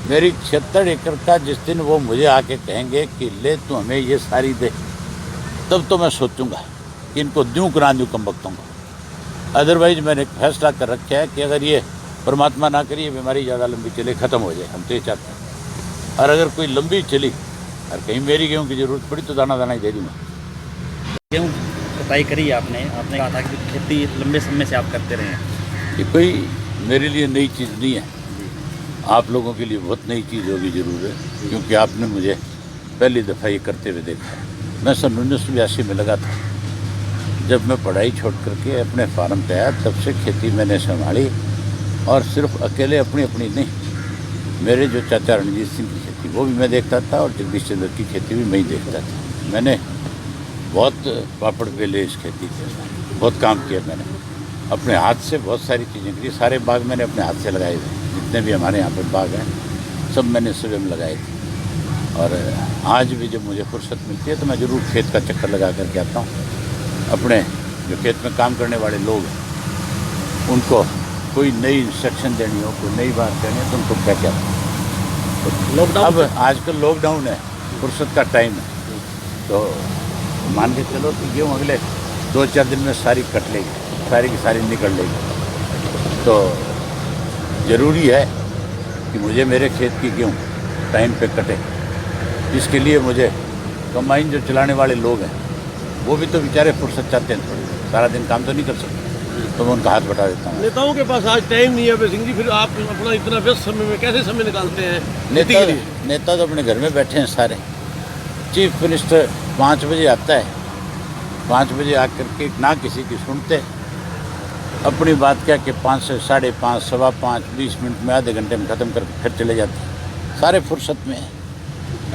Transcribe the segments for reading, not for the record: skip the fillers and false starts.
मेरी 76 एकड़ का जिस दिन वो मुझे आके कहेंगे कि ले तू हमें ये सारी दे, तब तो मैं सोचूंगा कि इनको दूं कि ना दूं कम वक्तों को। अदरवाइज मैंने एक फैसला कर रखा है कि अगर ये परमात्मा ना करिए बीमारी ज़्यादा लंबी चले, ख़त्म हो जाए, हम तो ये चाहते हैं। और अगर कोई लंबी चली और कहीं मेरी गेहूँ की ज़रूरत पड़ी तो दाना दाना ही दे दूँगा। गेहूँ कटाई करी आपने कहा था कि खेती लंबे समय से आप करते रहे हैं। ये कोई मेरे लिए नई चीज़ नहीं है, आप लोगों के लिए बहुत नई चीज़ होगी ज़रूर है, क्योंकि आपने मुझे पहली दफ़ा ये करते हुए देखा है। मैं सन 1982 में लगा था, जब मैं पढ़ाई छोड़ करके अपने फार्म पे आया, तब से खेती मैंने संभाली। और सिर्फ अकेले अपनी नहीं, मेरे जो चाचा रणजीत सिंह की खेती वो भी मैं देखता था, और जगदीश चंद्र की खेती भी मैं ही देखता था। मैंने बहुत पापड़ बेले इस खेती के, बहुत काम किया मैंने, अपने हाथ से बहुत सारी चीज़ें की। सारे बाग मैंने अपने हाथ से लगाए थे, जितने भी हमारे यहाँ पर बाग हैं सब मैंने स्वयं लगाए थे। और आज भी जब मुझे फुर्सत मिलती है तो मैं ज़रूर खेत का चक्कर लगा करके आता हूँ। अपने जो खेत में काम करने वाले लोग हैं उनको कोई नई इंस्ट्रक्शन देनी हो, कोई नई बात करनी है तो उनको क्या क्या। लॉकडाउन अब आजकल लॉकडाउन है, फुर्सत का टाइम है, तो मान के चलो कि गेहूँ अगले 2-4 दिन में सारी कट लेगी, सारी की सारी निकल लेगी। तो ज़रूरी है कि मुझे मेरे खेत की गेहूँ टाइम पे कटे। इसके लिए मुझे कंबाइन जो चलाने वाले लोग हैं वो भी तो बेचारे फुर्सत चाहते हैं, थोड़ी सारा दिन काम तो नहीं कर सकते, तो मैं उनका हाथ बटा देता हूँ। नेताओं के पास आज टाइम नहीं है सिंह जी, फिर आप अपना इतना व्यस्त समय में कैसे समय निकालते हैं नेता तो अपने घर में बैठे हैं सारे। चीफ मिनिस्टर 5 बजे आता है, 5 बजे आकर के ना किसी की सुनते, अपनी बात क्या कि 5 से 5:30, 5:15, 20 मिनट में, आधे घंटे में ख़त्म करके फिर चले जाते हैं। सारे फुर्सत में हैं।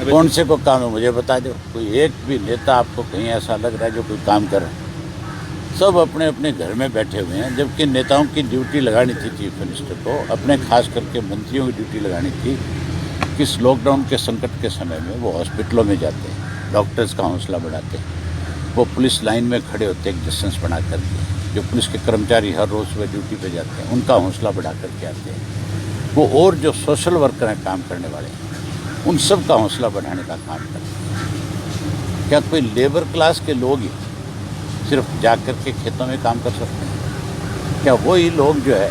कौन से को काम है मुझे बता दो, कोई एक भी नेता आपको कहीं ऐसा लग रहा है जो कोई काम कर रहा है? सब अपने अपने घर में बैठे हुए हैं। जबकि नेताओं की ड्यूटी लगानी थी चीफ मिनिस्टर को, अपने खास करके मंत्रियों की ड्यूटी लगानी थी कि इस लॉकडाउन के संकट के समय में वो हॉस्पिटलों में जाते हैं, डॉक्टर्स का हौसला बढ़ाते हैं, वो पुलिस लाइन में खड़े होते हैं एक डिस्टेंस बना करके, जो पुलिस के कर्मचारी हर रोज़ सुबह ड्यूटी पे जाते हैं उनका हौसला बढ़ा करके आते हैं वो, और जो सोशल वर्कर हैं काम करने वाले उन सब का हौसला बढ़ाने का काम करते हैं। क्या कोई लेबर क्लास के लोग ही सिर्फ जा कर के खेतों में काम कर सकते हैं? क्या वही लोग जो है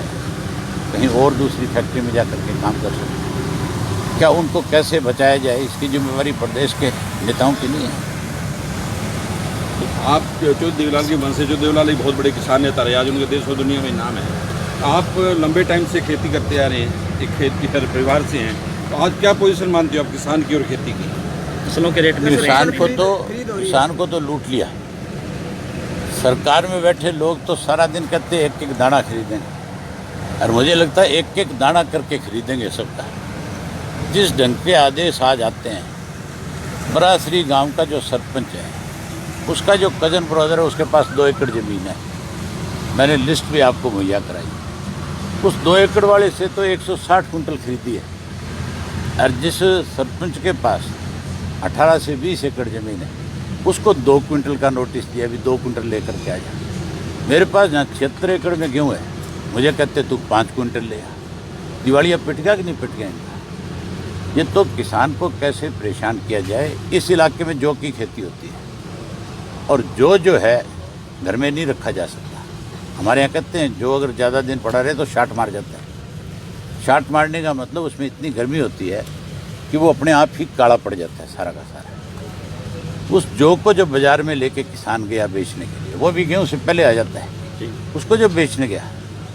कहीं और दूसरी फैक्ट्री में जा कर के काम कर सकते हैं? क्या उनको कैसे बचाया जाए, इसकी जिम्मेवारी प्रदेश के नेताओं की नहीं है? आप जो देवलाल की वंश से, जो देवलाल एक बहुत बड़े किसान नेता रहे, आज उनके देश और दुनिया में नाम है। आप लंबे टाइम से खेती करते आ रहे हैं, एक खेत की हर परिवार से हैं, तो आज क्या पोजीशन मानते हो आप किसान की और खेती की? फसलों के रेट में किसान को तो लूट लिया। सरकार में बैठे लोग तो सारा दिन कहते हैं एक एक दाना खरीदेंगे, और मुझे लगता है एक एक दाना करके खरीदेंगे सबका। जिस ढंग के आदेश आ जाते हैं, बरासरी गांव का जो सरपंच है उसका जो कजन ब्रदर है उसके पास 2 एकड़ ज़मीन है, मैंने लिस्ट भी आपको मुहैया कराई। उस 2 एकड़ वाले से तो 160 कुंटल खरीदी है, और जिस सरपंच के पास 18 से 20 एकड़ ज़मीन है उसको 2 क्विंटल का नोटिस दिया, अभी 2 क्विंटल लेकर के आ जा। मेरे पास जहाँ 76 एकड़ में गेहूँ है, मुझे कहते तू 5 क्विंटल ले आ। दिवालिया पिट गया कि नहीं पिट गया इनका? ये तो किसान को कैसे परेशान किया जाए। इस इलाके में जौ की खेती होती है, और जो है घर में नहीं रखा जा सकता। हमारे यहाँ कहते हैं जो अगर ज़्यादा दिन पड़ा रहे तो शाट मार जाता है। शाट मारने का मतलब उसमें इतनी गर्मी होती है कि वो अपने आप ही काला पड़ जाता है सारा का सारा। उस जौ को जब बाज़ार में लेके किसान गया बेचने के लिए, वो भी गेहूँ से पहले आ जाता है, उसको जब बेचने गया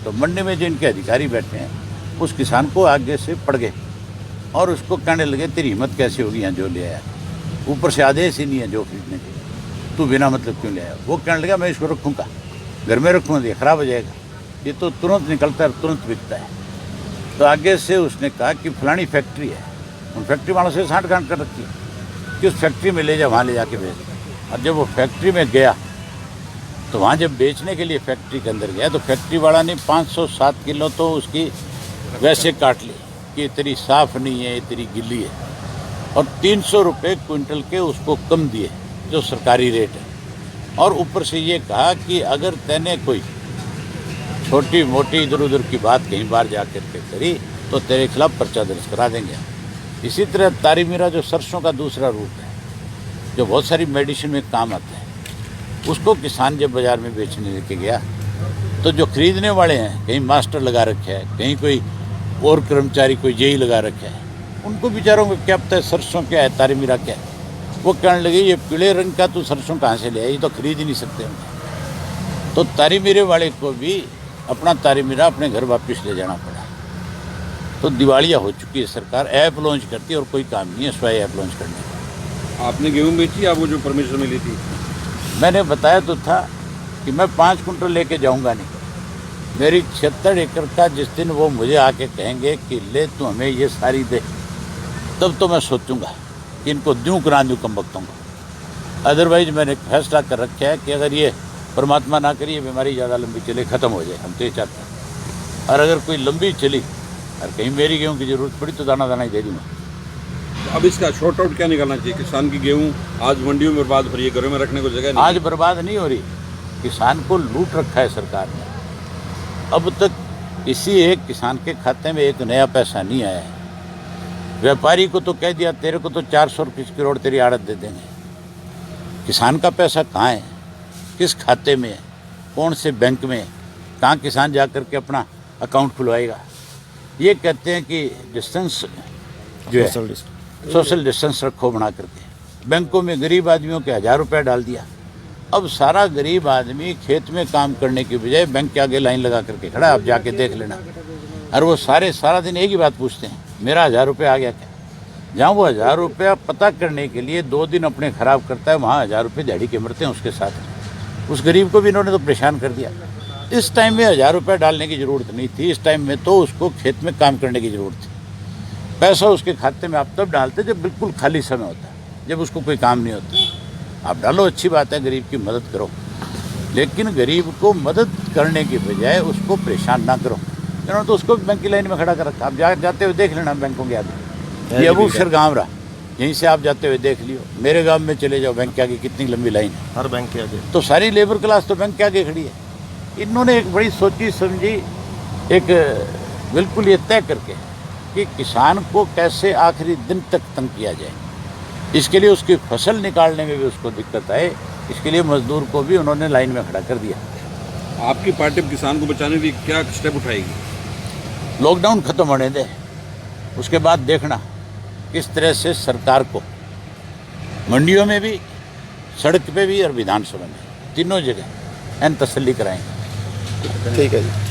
तो मंडी में जो इनके अधिकारी बैठे हैं उस किसान को आगे से पड़ गए और उसको कहने लगे तेरी हिम्मत कैसे होगी यहाँ जो ले आया, ऊपर से आदेश ही नहीं है जो खरीदने के, तू बिना मतलब क्यों ले आया? वो कहने लगा मैं इसको रखूँगा, घर में रखूँगा, ये ख़राब हो जाएगा, ये तो तुरंत निकलता है तुरंत बिकता है। तो आगे से उसने कहा कि फलानी फैक्ट्री है, उन फैक्ट्री वालों से साठ-गांठ कर रखी है कि उस फैक्ट्री में ले जा, वहाँ ले जाके बेच। और जब वो फैक्ट्री में गया तो वहाँ जब बेचने के लिए फैक्ट्री के अंदर गया तो फैक्ट्री वाला ने 507 किलो तो उसकी वैसे काट ली कि ये तेरी साफ़ नहीं है, ये तेरी गिल्ली है, और 300 रुपये क्विंटल के उसको कम दिए जो सरकारी रेट है। और ऊपर से ये कहा कि अगर तैने कोई छोटी मोटी इधर उधर की बात कहीं बाहर जा कर के करी तो तेरे खिलाफ पर्चा दर्ज करा देंगे। इसी तरह तारी मीरा जो सरसों का दूसरा रूप है, जो बहुत सारी मेडिसिन में काम आता है, उसको किसान जब बाज़ार में बेचने लेके गया तो जो खरीदने वाले हैं, कहीं मास्टर लगा रखे है, कहीं कोई और कर्मचारी कोई जेई लगा रखे है, उनको बेचारों को क्या पता है सरसों क्या है, तारी मीरा क्या है। वो कहने लगे ये पीले रंग का तू सरसों कहाँ से ले आया, ये तो खरीद ही नहीं सकते हम। तो तारी मीरे वाले को भी अपना तारी मीरा अपने घर वापस ले जाना पड़ा। तो दिवालिया हो चुकी है सरकार, ऐप लॉन्च करती है और कोई काम नहीं है स्वयं ऐप लॉन्च करने का। आपने गेहूँ बेची या वो जो परमिशन मिली थी? मैंने बताया तो था कि मैं 5 कुंटल लेके जाऊंगा नहीं। मेरी 76 एकड़ का जिस दिन वो मुझे आके कहेंगे कि ले तू हमें ये सारी दे, तब तो मैं सोचूंगा कि इनको दूँ करा दूँ कम वक्तों को। अदरवाइज मैंने फैसला कर रखा है कि अगर ये परमात्मा ना करिए बीमारी ज़्यादा लंबी चले, ख़त्म हो जाए, हम तो ये चाहते हैं। और अगर कोई लंबी चली और कहीं मेरी गेहूँ की ज़रूरत पड़ी तो दाना दाना ही दे दूँगा। अब इसका शॉर्ट आउट क्या निकालना चाहिए? किसान की गेहूँ आज मंडियों में बर्बाद हो रही है, घरों में रखने को जगह नहीं। आज बर्बाद नहीं हो रही, किसान को लूट रखा है सरकार ने। अब तक किसी एक किसान के खाते में एक नया पैसा नहीं आया है। व्यापारी को तो कह दिया तेरे को तो 400 करोड़ तेरी आड़त दे देंगे। किसान का पैसा कहाँ है, किस खाते में है, कौन से बैंक में है, कहाँ किसान जा कर के अपना अकाउंट खुलवाएगा। ये कहते हैं कि डिस्टेंस जो है सोशल डिस्टेंस रखो बना करके। बैंकों में गरीब आदमियों के 1000 रुपया डाल दिया। अब सारा गरीब आदमी खेत में काम करने के बजाय बैंक के आगे लाइन लगा करके खड़ा, आप जाके देख लेना। और वो सारा दिन एक ही बात पूछते हैं, मेरा 1000 रुपया आ गया क्या। जहाँ वो 1000 रुपया पता करने के लिए 2 दिन अपने ख़राब करता है, वहाँ 1000 रुपये दिहाड़ी के मरते हैं उसके साथ। उस गरीब को भी इन्होंने तो परेशान कर दिया। इस टाइम में 1000 रुपया डालने की ज़रूरत नहीं थी, इस टाइम में तो उसको खेत में काम करने की ज़रूरत थी। पैसा उसके खाते में आप तब डालते जब बिल्कुल खाली समय होता है, जब उसको कोई काम नहीं होता। आप डालो, अच्छी बात है, गरीब की मदद करो, लेकिन गरीब को मदद करने की बजाय उसको परेशान ना करो। इन्होंने तो उसको भी बैंक की लाइन में खड़ा कर रखा। आप जाते हुए देख लेना बैंकों के आगे। ये अबूसर गाँव रहा, यहीं से आप जाते हुए देख लियो। मेरे गाँव में चले जाओ, बैंक के आगे कितनी लंबी लाइन है, हर बैंक के आगे। तो सारी लेबर क्लास तो बैंक के आगे खड़ी है। इन्होंने एक बड़ी सोची समझी एक बिल्कुल ये तय करके कि किसान को कैसे आखिरी दिन तक तंग किया जाए। इसके लिए उसकी फसल निकालने में भी उसको दिक्कत आए, इसके लिए मजदूर को भी उन्होंने लाइन में खड़ा कर दिया। आपकी पार्टी किसान को बचाने के लिए क्या स्टेप उठाएगी? लॉकडाउन खत्म होने दे, उसके बाद देखना किस तरह से सरकार को मंडियों में भी, सड़क पे भी और विधानसभा में, तीनों जगह तसल्ली कराएंगे। ठीक है जी।